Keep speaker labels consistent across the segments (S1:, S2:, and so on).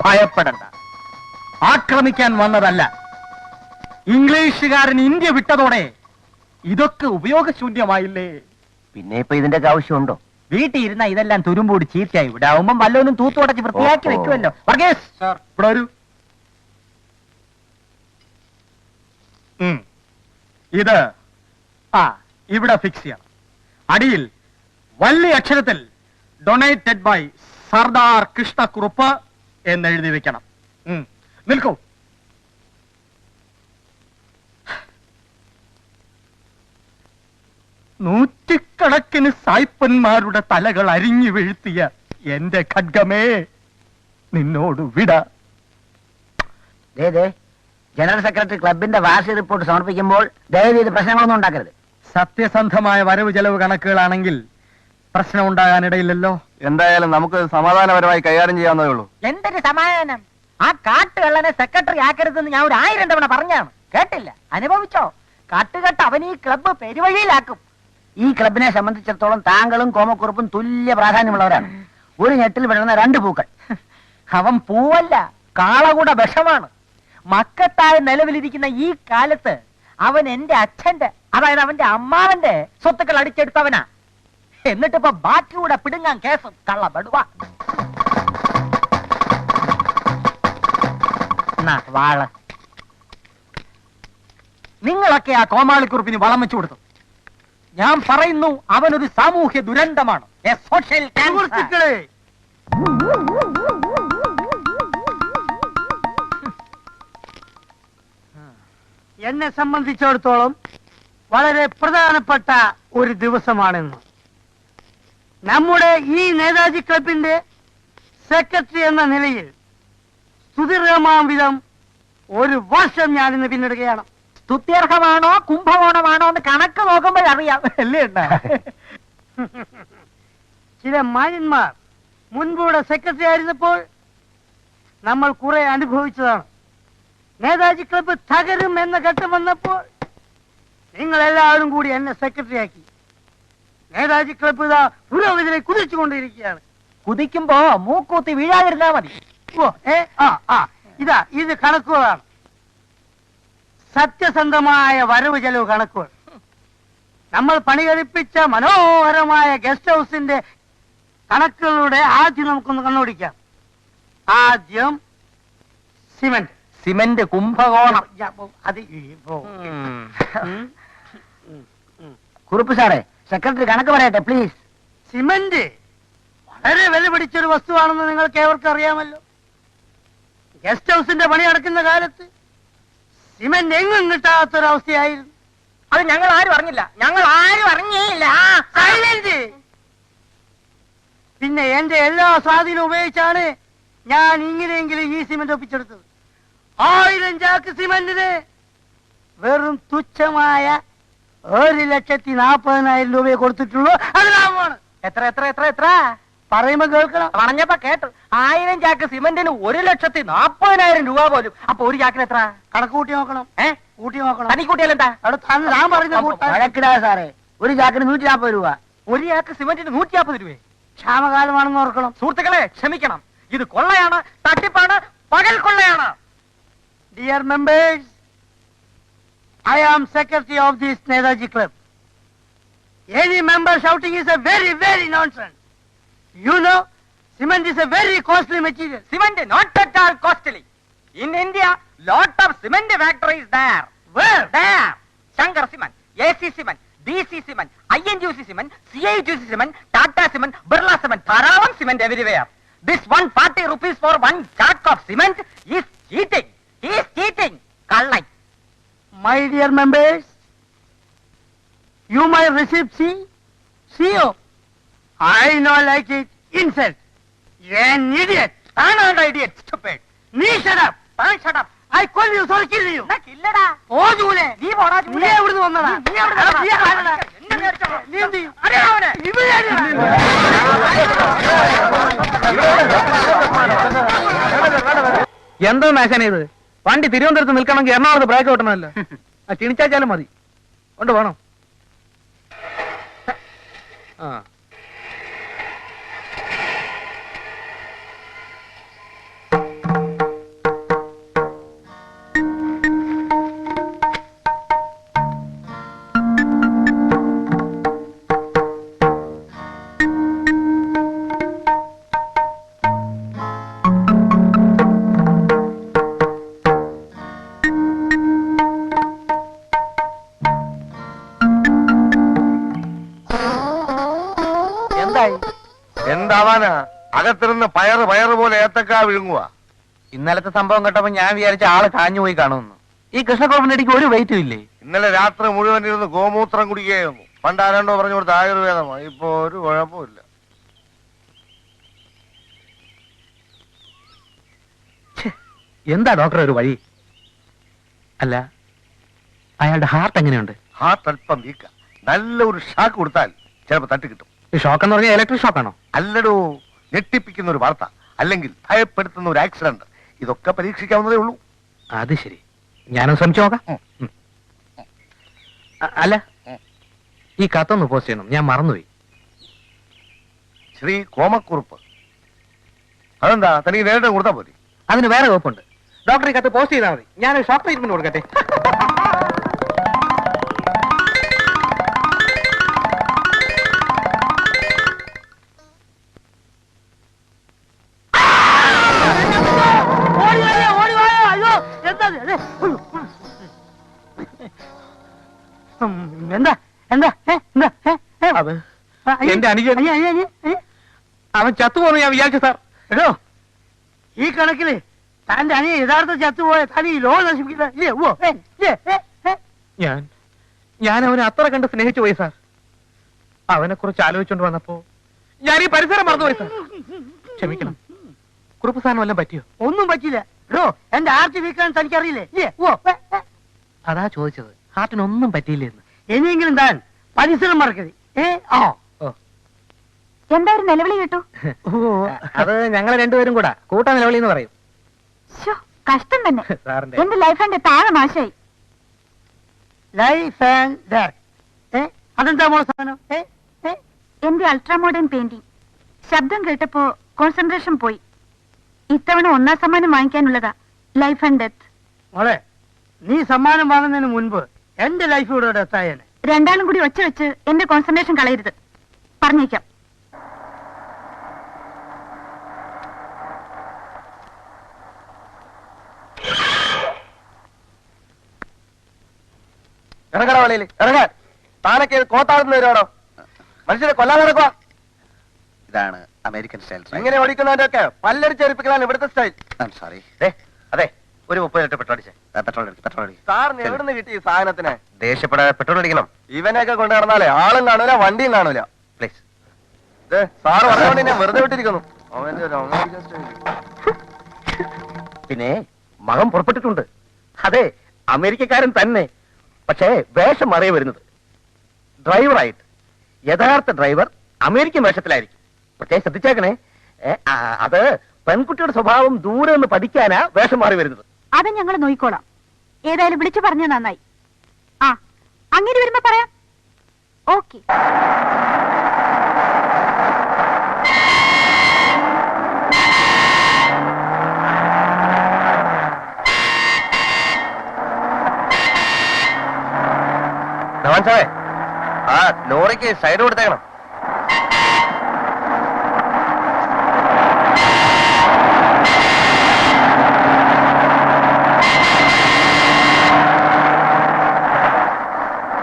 S1: ഭയപ്പെടണ്ട, ആക്രമിക്കാൻ വന്നതല്ല. ഇംഗ്ലീഷുകാരൻ ഇന്ത്യ വിട്ടതോടെ ഇതൊക്കെ ഉപയോഗശൂന്യമായില്ലേ?
S2: പിന്നെ ഇപ്പൊ ഇതിന്റെ ആവശ്യമുണ്ടോ?
S1: വീട്ടിൽ ഇരുന്ന ഇതെല്ലാം തുരുമ്പൂടി ചീത്തയായി. ഇവിടെ ആവുമ്പം വല്ലവനും തൂത്തുടച്ച് വൃത്തിയാക്കി വെക്കുമല്ലോ. വർഗീസ് ഇവിടെ വരൂ. ഇത് ഇവിടെ ഫിക്സ് ചെയ്യണം. അടിയിൽ വലിയ അക്ഷരത്തിൽ ഡൊണേറ്റഡ് ബൈ സർദാർ കൃഷ്ണക്കുറുപ്പ് എന്ന് എഴുതി വെക്കണം. നിൽക്കൂ. നൂറ്റിക്കണക്കിന് സായിപ്പന്മാരുടെ തലകൾ അരിഞ്ഞു വീഴ്ത്തിയ എന്റെ ഖഡ്ഗമേ, നിന്നോട് വിട.
S2: ജനറൽ സെക്രട്ടറി ക്ലബിന്റെ വാർഷിക റിപ്പോർട്ട് സമർപ്പിക്കുമ്പോൾ ദയവ് ഇത് പ്രശ്നങ്ങളൊന്നും ഉണ്ടാക്കരുത്.
S1: സത്യസന്ധമായ വരവ് ചെലവ് കണക്കുകളാണെങ്കിൽ പ്രശ്നം ഉണ്ടാകാനിടയില്ലല്ലോ.
S3: എന്തായാലും നമുക്ക് സമാധാനപരമായി കൈകാര്യം ചെയ്യാവുന്നതേ ഉള്ളൂ.
S1: എന്തൊരു സമാധാനം! ആ കാട്ടുകള്ളനെ സെക്രട്ടറി ആക്കരുതെന്ന് ഞാൻ 1000 തവണ പറഞ്ഞാണ്, കേട്ടില്ല. അനുഭവിച്ചോ? കാട്ടുകെട്ട് അവൻ ഈ ക്ലബ്ബ് പെരുവഴിയിലാക്കും.
S2: ഈ ക്ലബിനെ സംബന്ധിച്ചിടത്തോളം താങ്കളും കോമക്കുറുപ്പും തുല്യ പ്രാധാന്യമുള്ളവരാണ്. ഒരു ഞെട്ടിൽ വിടുന്ന 2 പൂക്കൾ.
S1: അവൻ പൂവല്ല, കാളകൂട വിഷമാണ്. മക്കത്തായ നിലവിലിരിക്കുന്ന ഈ കാലത്ത് അവൻ എന്റെ അച്ഛന്റെ, അതായത് അവന്റെ അമ്മാവന്റെ സ്വത്തുക്കൾ അടിച്ചെടുത്തവനാ. എന്നിട്ടിപ്പോ ബാക്കിയൂടെ പിടുങ്ങാൻ കേസും. കള്ള ബടുവ. വാള. നിങ്ങളൊക്കെ ആ കോമാളിക്കുറുപ്പിന് വളം വെച്ചു കൊടുത്തു. ഞാൻ പറയുന്നു, അവനൊരു സാമൂഹ്യ ദുരന്തമാണ്.
S4: എന്നെ സംബന്ധിച്ചിടത്തോളം വളരെ പ്രധാനപ്പെട്ട ഒരു ദിവസമാണെന്ന്. നമ്മുടെ ഈ നേതാജി ക്ലബിന്റെ സെക്രട്ടറി എന്ന നിലയിൽ സ്തുതിർഹമാം വിധം 1 വർഷം ഞാനിന്ന് പിന്നിടുകയാണ്.
S1: സ്തുത്യർഹമാണോ കുംഭകോണമാണോ എന്ന് കണക്ക് നോക്കുമ്പോഴറിയാം, അല്ലേ?
S4: ചില മാന്യന്മാർ മുൻപൂടെ സെക്രട്ടറി ആയിരുന്നപ്പോൾ നമ്മൾ കുറെ അനുഭവിച്ചതാണ്. നേതാജി ക്ലബ്ബ് തകരും എന്ന ഘട്ടം വന്നപ്പോൾ നിങ്ങൾ എല്ലാവരും കൂടി എന്നെ സെക്രട്ടറി ആക്കി. നേതാജി ക്ലബ്ബ് ഇതാ പുരോഗതിയിലേക്ക് കുതിച്ചുകൊണ്ടിരിക്കുകയാണ്.
S1: കുതിക്കുമ്പോ മൂക്കൂത്തി വീഴാതിരുന്നാ മതി.
S4: ഇത് കണക്കുകളാണ്, സത്യസന്ധമായ വരവ് ചെലവ് കണക്കുകൾ. നമ്മൾ പണി കഴിപ്പിച്ച മനോഹരമായ ഗസ്റ്റ് ഹൗസിന്റെ കണക്കുകളുടെ ആദ്യം നമുക്കൊന്ന് കണ്ണോടിക്കാം. ആദ്യം
S1: സിമന്റ് കുംഭകോണം.
S2: കുറുപ്പ് സാറേ, സെക്രട്ടറി കണക്ക് പറയട്ടെ പ്ലീസ്.
S4: സിമന്റ് വളരെ വില പിടിച്ചൊരു വസ്തുവാണെന്ന് നിങ്ങൾക്ക് ഏവർക്കും അറിയാമല്ലോ. ഗസ്റ്റ് ഹൗസിന്റെ പണി നടക്കുന്ന കാലത്ത് സിമന്റ് എങ്ങും കിട്ടാത്തൊരവസ്ഥയായിരുന്നു.
S1: അത് ഞങ്ങൾ ആരും അറിഞ്ഞില്ല.
S4: പിന്നെ എന്റെ എല്ലാ സ്വാധീനവും ഉപയോഗിച്ചാണ് ഞാൻ ഇങ്ങനെയെങ്കിലും ഈ സിമന്റ് ഒപ്പിച്ചെടുത്തത്. 1000 ചാക്ക് സിമന്റിന് വെറും തുച്ഛമായ 1,40,000 രൂപയെ കൊടുത്തിട്ടുള്ളൂ. അത് ലാഭമാണ്.
S1: എത്ര
S4: പറയുമ്പോ കേൾക്കണം.
S1: പറഞ്ഞപ്പോ കേട്ടു. 1000 ചാക്ക് സിമന്റിന് 1,40,000 രൂപ പോലും. അപ്പൊ ഒരു ചാക്കിന് എത്ര?
S4: കണക്ക് കൂട്ടി നോക്കണം. കൂട്ടി നോക്കണം.
S1: തനി കൂട്ടിയാലെന്താ?
S4: ഞാൻ പറഞ്ഞ
S2: സാറേ, ഒരു ചാക്കിന് 140 രൂപ.
S1: ഒരു ചാക്ക് സിമന്റിന് 140 രൂപ.
S4: ക്ഷാമകാലമാണെന്ന് ഓർക്കണം.
S1: സുഹൃത്തുക്കളെ, ക്ഷമിക്കണം. ഇത് കൊള്ളയാണ്, തട്ടിപ്പാണ്, പകൽ കൊള്ളയാണ്.
S4: Dear members, I am secretary of this Netaji Club. Any member shouting is a very, very nonsense. You know, cement is a very costly material.
S1: Cement not at all costly. In India, lot of cement factories there.
S4: Where?
S1: There. Shankar Cement, AC Cement, DC Cement, INGC Cement, CIGC Cement, Tata Cement, Birla Cement, Tharavam Cement everywhere. This 140 rupees for 1 chunk of cement is cheating. He is cheating. Kallai.
S4: My dear members, you might receive CO. I know like it. Insult. You're an idiot.
S1: I'm not an idiot. Stupid.
S4: Me shut up.
S1: Shut up.
S4: I call you, sorry, kill you.
S1: Killada.
S4: Oh, Jule.
S1: Nee poda Jule.
S4: Nee evidnu vannada.
S1: Nee evidnu vannada.
S4: Nee vannada.
S1: Enna nerichadu.
S4: Nee endu?
S1: Are avane.
S4: Ivile are.
S5: എന്തോ മേശന ഇത്? വണ്ടി തിരുവനന്തപുരത്ത് നിൽക്കണമെങ്കിൽ എറണാകുളത്ത് break കിട്ടണമല്ലോ. ക്ഷണിച്ചാച്ചാലും മതി. കൊണ്ട് പോണം.
S6: വിഴുങ്ങാനാ? അകത്തിരുന്ന് പയറ് പോലെ ഏത്തക്കാ വിഴുങ്ങുക.
S5: ഇന്നലത്തെ സംഭവം കേട്ടപ്പോ ഞാൻ വിചാരിച്ച ആള് കാഞ്ഞു പോയി കാണുമെന്ന്. ഈ കൃഷ്ണകുറുപ്പിന്റെ ഒരു വെയിറ്റും ഇല്ലേ?
S6: ഇന്നലെ രാത്രി മുഴുവൻ ഇരുന്ന് ഗോമൂത്രം കുടിക്കുകയായിരുന്നു. പണ്ട് ആരാണ്ടോ പറഞ്ഞു കൊടുത്ത ആയുർവേദമാണ്. ഇപ്പൊ ഒരു കുഴപ്പമില്ല.
S5: എന്താ ഡോക്ടർ ഒരു വഴി? അല്ല, അയാളുടെ ഹാർട്ട് എങ്ങനെയുണ്ട്?
S6: ഹാർട്ട് അല്പം വീക്ക. നല്ല ഒരു ഷാക്ക് കൊടുത്താൽ ചിലപ്പോ തട്ടി കിട്ടും.
S5: ഈ ഷോക്ക് എന്ന് പറഞ്ഞാൽ ഇലക്ട്രിക് ഷോക്കാണോ?
S6: അല്ലടോ, ഞെട്ടിപ്പിക്കുന്ന ഒരു വാർത്ത, അല്ലെങ്കിൽ ഭയപ്പെടുത്തുന്ന ഒരു ആക്സിഡന്റ്. ഇതൊക്കെ പരീക്ഷിക്കാവുന്നതേ ഉള്ളൂ.
S5: അത് ശരി, ഞാനൊന്ന് ശ്രമിച്ചു നോക്കാം. അല്ല, ഈ കത്തൊന്ന് പോസ്റ്റ് ചെയ്യണം, ഞാൻ മറന്നുപോയി.
S6: ശ്രീ കോമക്കുറുപ്പ്. അതെന്താ, തനിക്ക് നേരിട്ട് കൊടുത്താൽ പോരെ?
S5: അതിന് വേറെ വകുപ്പുണ്ട്. ഡോക്ടർ ഈ കത്ത് പോസ്റ്റ് ചെയ്താൽ മതി, ഞാനൊരു ഷോക്ക് ട്രീറ്റ്മെന്റ് കൊടുക്കട്ടെ.
S4: എന്താ എന്താ എന്താ
S5: അത് എന്റെ അനുജൻ, അവൻ ചത്തുപോകുന്നു ഞാൻ വിചാരിച്ചു സാർ.
S4: എടോ, ഈ കണക്കില് തന്റെ അനിയ യഥാർത്ഥ ചത്തുപോയ തനി ലോ നശിപ്പിക്കില്ല.
S5: ഞാൻ അവനെ അത്ര കണ്ട് സ്നേഹിച്ചു പോയി സാർ. അവനെ കുറിച്ച് ആലോചിച്ചോണ്ട് വന്നപ്പോ ഞാൻ ഈ പരിസരം മറന്നുപോയി സാർ. ക്ഷമിക്കണം. കുറുപ്പ് സാധനം വല്ലതും പറ്റിയോ?
S4: ഒന്നും പറ്റില്ല. എടോ, എന്റെ ആർച്ച് വീക്കാൻ തനിക്കറിയില്ലേ?
S5: അതാ ചോദിച്ചത്, ഹാർട്ടിനൊന്നും പറ്റിയില്ലെന്ന്.
S4: ഇനിയെങ്കിലും താൻ പരിസരം മറക്കരുത്.
S7: എന്താ ഒരു നിലവിളി കേട്ടു?
S5: അത് ഞങ്ങൾ രണ്ടുപേരും കൂടാ കൂട്ട നിലവിളി എന്ന് പറയും.
S7: കഷ്ടം തന്നെ.
S5: സാറിന്റെ
S7: എന്റെ ലൈഫ് എന്റെ താഴെ നാശായി.
S4: Life and death. അതെന്താ മോളെ സാധനം?
S7: എന്റെ അൾട്രാമോഡേൺ പെയിന്റിംഗ്. ശബ്ദം കേട്ടപ്പോ കോൺസെൻട്രേഷൻ പോയി. ഇത്തവണ ഒന്നാം സമ്മാനം വാങ്ങിക്കാനുള്ളതാ ലൈഫ് ആൻഡ് ഡെത്ത്.
S4: മോളെ, നീ സമ്മാനം വാങ്ങുന്നതിന് മുൻപ് എന്റെ ലൈഫ് ഇവിടെ ഡെത്തായേനെ.
S7: രണ്ടാളും കൂടി ഒച്ച വെച്ച് എന്റെ കോൺസെൻട്രേഷൻ കളയരുത്, പറഞ്ഞേക്കാം.
S3: ഇറങ്ങണ വലയില് ഇറങ്ങാൻ. താനൊക്കെ കോത്താടുന്ന വരുവാണോ? മനുഷ്യരെ കൊല്ലാൻ നടക്കുക.
S2: ഇതാണ് അമേരിക്കൻ സ്റ്റൈൽ.
S3: ഇങ്ങനെ ഓടിക്കുന്നതിന്റെ ഒക്കെ പല്ലടിച്ചേൽപ്പിക്കലാണ് ഇവിടുത്തെ സ്റ്റൈൽ.
S2: സോറി.
S3: അതെ, ഒരു 30 ലിറ്റർ പെട്രോൾ അടിച്ചേ.
S2: പെട്രോൾ അടിക്കും.
S3: സാറിന് എവിടുന്ന് കിട്ടി ഈ സാധനത്തിന്?
S2: ദേഷ്യപ്പെടാതെ പെട്രോൾ അടിക്കണം.
S3: ഇവനെയൊക്കെ കൊണ്ടു നടന്നാലേ ആളും കാണൂല, വണ്ടിയും കാണൂല.
S2: പ്ലീസ്.
S3: സാറ് പറഞ്ഞുകൊണ്ട് ഞാൻ വെറുതെ വിട്ടിരിക്കുന്നു. അവന്റെ ഒരു അമേരിക്കൻ സ്റ്റൈൽ.
S2: പിന്നെ മകൻ പുറപ്പെട്ടിട്ടുണ്ട്. അതെ, അമേരിക്കക്കാരൻ തന്നെ, പക്ഷേ വേഷം മാറിയ വരുന്നത്. ഡ്രൈവറായിട്ട്. യഥാർത്ഥ ഡ്രൈവർ അമേരിക്കൻ വേഷത്തിലായിരിക്കും. പ്രത്യേകം ശ്രദ്ധിച്ചേക്കണേ. അത് പെൺകുട്ടിയുടെ സ്വഭാവം ദൂരെ നിന്ന് പഠിക്കാനാ വേഷം മാറി വരുന്നത്.
S7: അത് ഞങ്ങൾ നോക്കിക്കോളാം. ഏതായാലും വിളിച്ചു പറഞ്ഞ നന്നായി. ആ, അങ്ങനെ വരുമ്പോ പറയാം. ഓക്കെ.
S3: മനസ്സിലായേ? ആ ലോറിക്ക് സൈഡ് കൊടുത്തേക്കണം.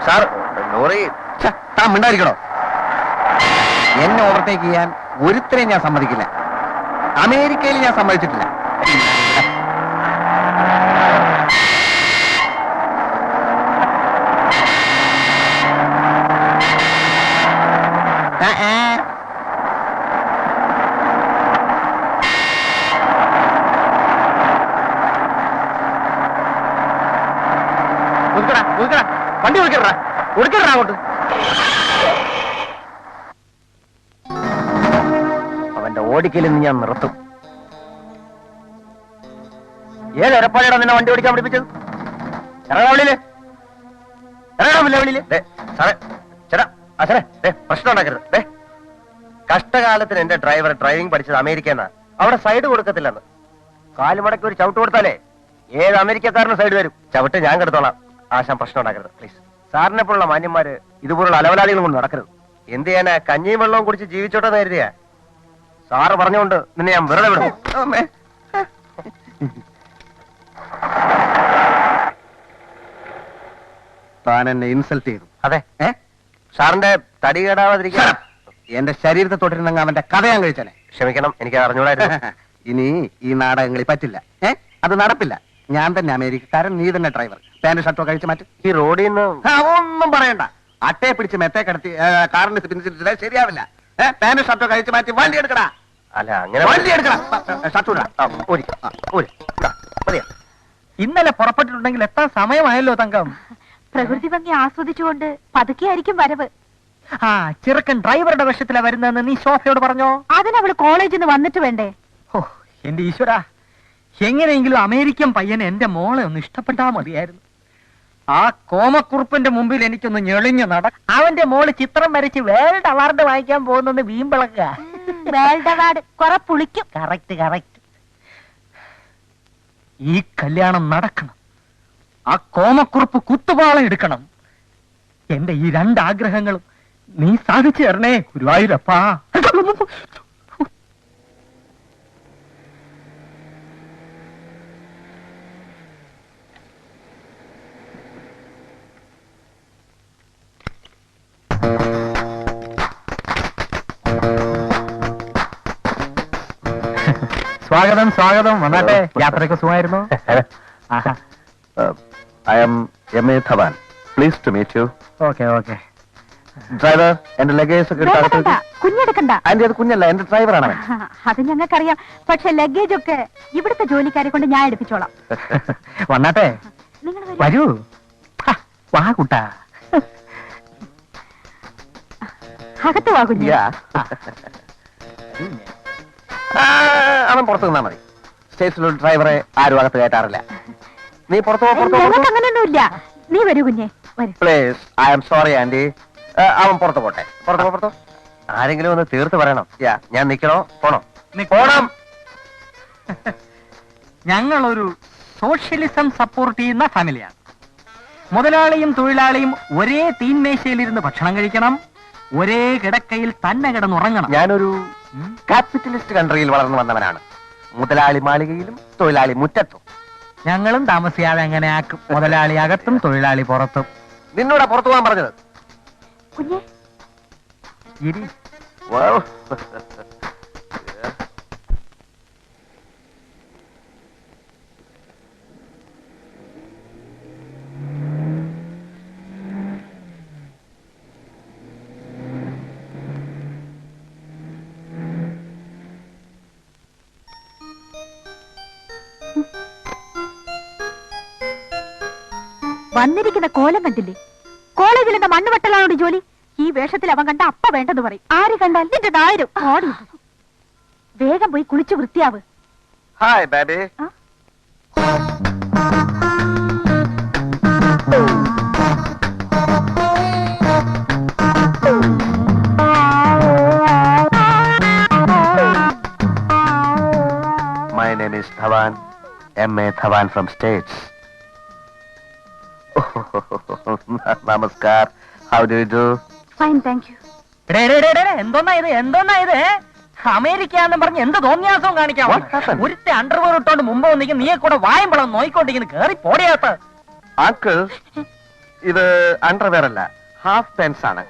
S3: സാർ, ലോറി താൻ മിണ്ടായിരിക്കണോ?
S2: എന്നെ ഓവർടേക്ക് ചെയ്യാൻ ഒരുത്തരെയും ഞാൻ സമ്മതിക്കില്ല. അമേരിക്കയിൽ ഞാൻ സമ്മതിച്ചിട്ടില്ല.
S5: വണ്ടി ഒതുക്കടാ അങ്ങോട്ട്.
S2: അവന്റെ ഓടിക്കലിൽ നിന്ന് ഞാൻ നിർത്തും. ഏത് ഉറപ്പാടാണ് നിന്നെ വണ്ടി ഓടിക്കാൻ പഠിപ്പിച്ചത്? ഇറങ്ങാ വെളിയില്, ഇറങ്ങാമില്ല വെളിയില്.
S3: സാറേ, ചേട്ടാ പ്രശ്നം ഉണ്ടാക്കരുത്. കഷ്ടകാലത്തിന് എന്റെ ഡ്രൈവർ ഡ്രൈവിംഗ് പഠിച്ചത് അമേരിക്കന്നാ. അവിടെ സൈഡ് കൊടുക്കത്തില്ലെന്ന്. കാലുമടക്കി ഒരു ചവിട്ട് കൊടുത്താലേ ഏത് അമേരിക്കക്കാരന് സൈഡ് വരും. ചവിട്ട് ഞാൻ കെടുത്തോളാം. ആശാൻ പ്രശ്നം ഉണ്ടാക്കരുത് പ്ലീസ്. സാറിനെ പോലുള്ള മാന്യന്മാര് ഇതുപോലുള്ള അലവലാദികളും കൊണ്ട് നടക്കരുത്. എന്ത് ചെയ്യാനാ, കഞ്ഞിയും വെള്ളവും കുടിച്ച് ജീവിച്ചോട്ടെന്ന് കരുതിയാ. സാറ് പറഞ്ഞുകൊണ്ട് നിന്നെ ഞാൻ വെറുതെ വിടും.
S2: താൻ എന്നെ ഇൻസൾട്ട് ചെയ്തു.
S3: അതെ, സാറിന്റെ തടി കേടാവാതിരിക്കാൻ
S2: എന്റെ ശരീരത്തെ തൊട്ടിരുന്നെങ്കിൽ അവന്റെ കഥ ഞാൻ കഴിച്ചനെ.
S3: ക്ഷമിക്കണം, എനിക്ക് അറിഞ്ഞൂടായിരുന്നു.
S2: ഇനി ഈ നാടകങ്ങളിൽ പറ്റില്ല. അത് നടപ്പില്ല. ഞാൻ തന്നെ അമേരിക്കക്കാരൻ, നീ തന്നെ ഡ്രൈവർ. പാന്റ് ഷർട്ടോ കഴിച്ച് മാറ്റി.
S3: ഈ റോഡിൽ നിന്ന്
S2: ഒന്നും പറയണ്ട. അട്ടയെ പിടിച്ച് മെത്തേ കിടത്തി കാറിന് പിന്നിച്ചിട്ട് ശരിയാവില്ല. പാന്റ് ഷർട്ടോ കഴിച്ച് മാറ്റി വണ്ടി എടുക്കടാ.
S3: അല്ല, അങ്ങനെ
S2: വണ്ടി എടുക്കടാ. ഷർട്ടൂടാ.
S1: ഇന്നലെ പുറപ്പെട്ടിട്ടുണ്ടെങ്കിൽ എത്താൻ സമയമായല്ലോ തങ്കം.
S7: പ്രകൃതി ഭംഗി ആസ്വദിച്ചുകൊണ്ട് പതുക്കെയായിരിക്കും വരവ്.
S1: ആ ചെറുക്കൻ ഡ്രൈവറുടെ വേഷത്തിലാ വരുന്നതെന്ന് നീ ശോഭയോട് പറഞ്ഞോ?
S7: അതിനവള് കോളേജിൽ നിന്ന് വന്നിട്ട് വേണ്ടേ?
S1: ഓ എന്റെ ഈശ്വര, എങ്ങനെയെങ്കിലും അമേരിക്കൻ പയ്യനെ എന്റെ മോളെ ഒന്ന് ഇഷ്ടപ്പെട്ടാ മതിയായിരുന്നു. ആ കോമക്കുറുപ്പിന്റെ മുമ്പിൽ എനിക്കൊന്ന് ഞെളിഞ്ഞു അവന്റെ മോള് ചിത്രം വരച്ച് വേൾഡ് അവാർഡ് വാങ്ങിക്കാൻ പോകുന്നെന്ന് വീമ്പിളക്കുക.
S7: വേൾഡ് അവാർഡ് കുറെ പുളിക്കും.
S1: Correct correct. ഈ കല്യാണം നടക്കണം. ആ കോമക്കുറുപ്പ് കുത്തുപാളം എടുക്കണം. എന്റെ ഈ രണ്ടാഗ്രഹങ്ങളും നീ സാധിച്ചു തരണേ ഗുരുവായൂരപ്പാ. സ്വാഗതം സ്വാഗതം. വന്നാട്ടെ. യാത്രയൊക്കെ സുഖമായിരുന്നു?
S2: I am M A. Dhawan. Please to meet you.
S1: Okay okay.
S2: Driver, എന്റെ ലഗേജ് ഒക്കെ
S7: കുഞ്ഞെടുക്കണ്ട.
S2: അതിന്റെ അത് കുഞ്ഞല്ല, എന്റെ ഡ്രൈവറാണ് അവൻ.
S7: അത് ഞങ്ങൾക്കറിയാം. പക്ഷെ ലഗേജ് ഒക്കെ ഇവിടുത്തെ ജോലിക്കാരെ കൊണ്ട് ഞാൻ എടുപ്പിച്ചോളാം.
S1: വന്നാട്ടെ.
S7: നിങ്ങൾ
S1: വരൂ. വാ കുട്ടാ.
S7: അകത്ത് വാ കുഞ്ഞ്.
S2: അവൻ പുറത്തു നിന്നാ മതി. സ്റ്റേഷനിൽ ഡ്രൈവറെ ആരും അകത്ത് കയറ്റാറില്ല. നീ പുറത്തു
S7: ഞങ്ങൾക്ക് അങ്ങനെയൊന്നുമില്ല. നീ വരൂ കുഞ്ഞെ, വരൂ.
S2: Please. I am sorry aunty. അവൻ പുറത്തു പോട്ടെ. പുറത്തു.
S3: ആരെങ്കിലും ഒന്ന് തീർത്ത് പറയണം. ഞാൻ നിക്കണോ പോണോ?
S1: പോണം. ഞങ്ങളൊരു സോഷ്യലിസം സപ്പോർട്ട് ചെയ്യുന്ന ഫാമിലിയാണ്. മുതലാളിയും തൊഴിലാളിയും ഒരേ തീൻമേശയിലിരുന്ന് ഭക്ഷണം കഴിക്കണം. ഒരേ കിടക്കയിൽ തന്നെ കിടന്നുറങ്ങണം.
S2: ഞാനൊരു ക്യാപിറ്റലിസ്റ്റ് കൺട്രിയിൽ വളർന്നു വന്നവനാണ്. മുതലാളി മാളികയിലും തൊഴിലാളി മുറ്റത്തും.
S1: ഞങ്ങളും താമസിയാതെ അങ്ങനെ ആക്കും. മുതലാളി അകത്തും തൊഴിലാളി പുറത്തും.
S2: നിന്നോടാ പുറത്തു പോകാൻ പറഞ്ഞത്.
S7: കുഞ്ഞെ
S1: ഇരി.
S2: Wow.
S7: വന്നിരിക്കുന്ന കോലം കണ്ടില്ലേ? കോളേജിൽ എന്താ മണ്ണ് വെട്ടലാണോട് ജോലി? ഈ വേഷത്തിൽ അവൻ കണ്ട അപ്പ വേണ്ടെന്ന് പറയും. ആര് കണ്ടാൽ നിന്റെ നായരും ഓടി. വേഗം പോയി കുളിച്ചു വൃത്തിയാവ്.
S2: Hi baby. My name is Dhawan, M.A. Dhawan from States. Namaskar. How do you do?
S7: Fine, thank you.
S1: എന്തോന്നാ ഇത്? അമേരിക്കാന്നും പറഞ്ഞ് എന്ത് തോന്നിയാസവും കാണിക്കാം.
S2: What happened?
S1: ഒരുത്തെ അണ്ടർവെയർ ഇട്ടോണ്ട് മുമ്പ് വന്നിരിക്കും. നീയെ കൂടെ വായമ്പളം നോയിക്കൊണ്ടിരിക്കുന്നു. കേറി പോടിയാത്ത.
S2: അങ്കിൾ, ഇത് അണ്ടർവെയർ അല്ല, ഹാഫ് പാൻസ് ആണ്.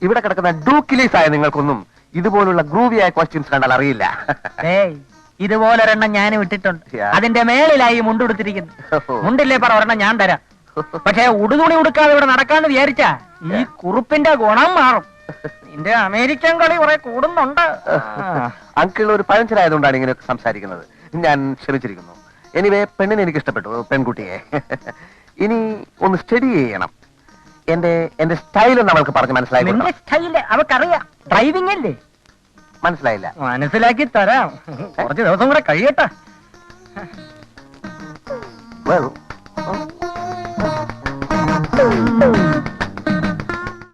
S2: ഇവിടെ കിടക്കുന്ന ഡൂക്കിലീസ് ആയ നിങ്ങൾക്കൊന്നും ഇതുപോലുള്ള ഗ്രൂവിയായ കോസ്റ്റ്യൂംസ് കണ്ടാൽ അറിയില്ല.
S1: ഇതുപോലൊരെണ്ണം ഞാൻ ഇട്ടിട്ടുണ്ട്.
S2: Yeah.
S1: അതിന്റെ മേളിലായി മുണ്ടെടുത്തിരിക്കുന്നു. മുണ്ടില്ലേ പറ, ഒരെണ്ണം ഞാൻ തരാം. പക്ഷെ ഉടുതുണി ഉടുക്കാതെ ഇവിടെ നടക്കാന്ന് വിചാരിച്ചാ ഈ കുറുപ്പിന്റെ ഗുണം മാറും. നിന്റെ അമേരിക്കൻ കളി കുറെ കൂടുന്നുണ്ട്.
S2: അങ്കിൾ ഒരു പഴഞ്ചനായതുകൊണ്ടാണ് ഇങ്ങനെ സംസാരിക്കുന്നത്. ഞാൻ ക്ഷമിച്ചിരിക്കുന്നു. എനിവേ, പെണ്ണിനെ എനിക്ക് ഇഷ്ടപ്പെട്ടു, പെൺകുട്ടിയെ. ഇനി ഒന്ന് സ്റ്റഡി ചെയ്യണം. എന്റെ സ്റ്റൈൽ നമ്മൾക്ക് പറഞ്ഞ് മനസ്സിലായി.
S1: നിന്റെ സ്റ്റൈല് അവക്കറിയാം. ഡ്രൈവിംഗ് അല്ലേ?
S2: മനസ്സിലായില്ല.
S1: മനസ്സിലാക്കി തരാം. കുറച്ച് ദിവസം കൂടെ കഴിയട്ടെ.
S2: Well,